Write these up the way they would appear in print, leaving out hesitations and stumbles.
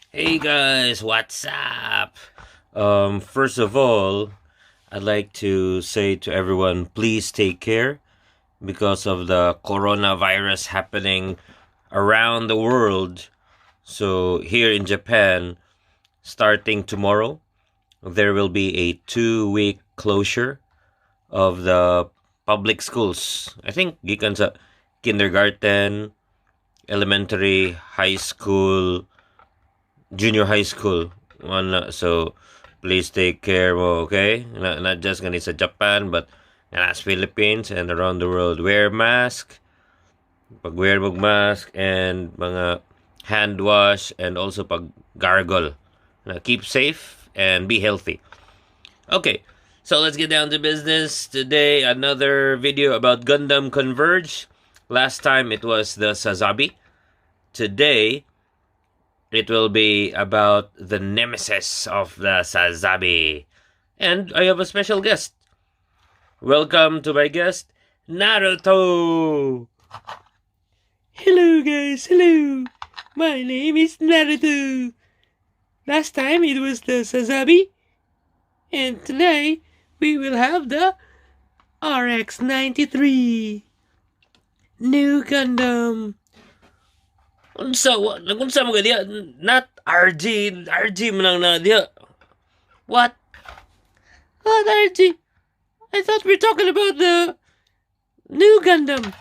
Hey guys, what's up? First of all, I'd like to say to everyone, please take care because of the coronavirus happening around the world. So here in Japan, starting tomorrow, there will be a 2-week closure of the public schools. I think gikan sa kindergarten, elementary, high school, junior high school. So please take care mo, okay? Not just gonna sa Japan, but as Philippines and around the world. Wear mask, pag-wear mo mask, and mga hand wash, and also pag-gargle. Keep safe and be healthy. Okay, so let's get down to business. Today, another video about Gundam Converge. Last time, it was the Sazabi. Today, it will be about the nemesis of the Sazabi. And I have a special guest. Welcome to my guest, Naruto! Hello guys, hello! My name is Naruto. Last time it was the Sazabi, and tonight we will have the RX-93 New Gundam. Unsa mo dia? Not RG man lang na dia. What? What RG? I thought we were talking about the New Gundam.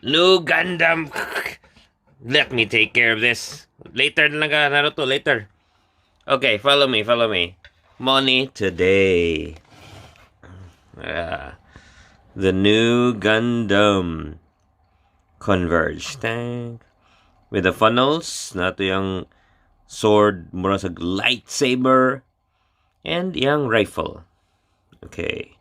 New Gundam. Let me take care of this. Later na lang ka, Naruto, later. Okay, follow me. Money today. The New Gundam Converge. Tank. With the funnels, nato yung sword, mura sa lightsaber, and yung rifle. Okay.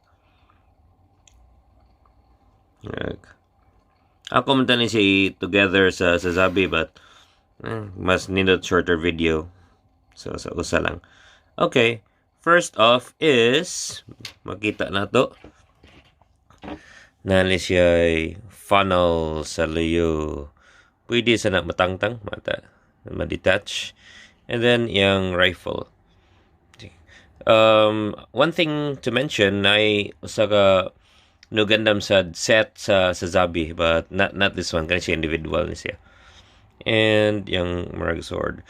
Ako man tani si together sa Sazabi, but mas nindot shorter video. So, sa usa lang. Okay. First off is, makita na to. Nali siya funnel sa luyo. Pwede sana matangtang, ma-detach. And then, yung rifle. One thing to mention, ay usa ka no Gundam sa set sa Sazabi, but not this one, kasi individual ni siya. And yung Marag Sword.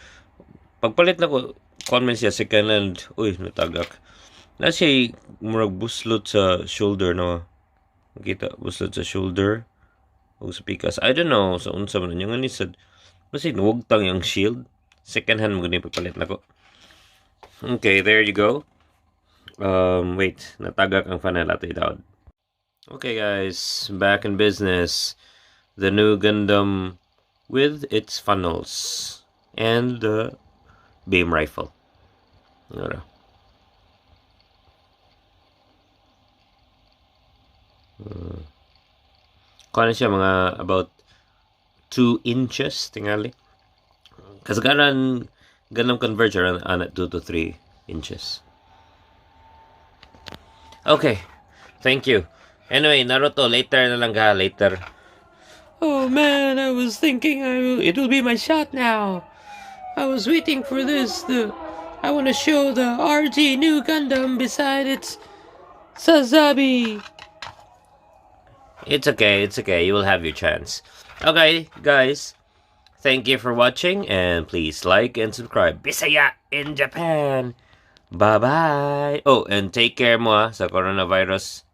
Pagpalit na ko, comment siya second hand, uy, natagak. Na siya murag buslot sa shoulder, no? Kita, buslot sa shoulder. O sa pikas. I don't know, sa unsa man yung anisad. Basta nuwagtang yung shield. Second hand mo ganyan pagpalit na ko. Okay, there you go. Wait, natagak ang funnel ato itawad. Okay guys, back in business. The New Gundam with its funnels and the beam rifle. Ano? Kaya siya mga about 2 inches tingali. Kasagaran Gundam Converge around 2 to 3 inches. Okay, thank you. Anyway, Naruto, later na lang ka, later. Oh man, I was thinking it will be my shot now. I was waiting for this. I want to show the RG New Gundam beside its Sazabi. It's okay. You will have your chance. Okay, guys. Thank you for watching, and please like and subscribe. Bisaya in Japan. Bye-bye. Oh, and take care mo sa coronavirus.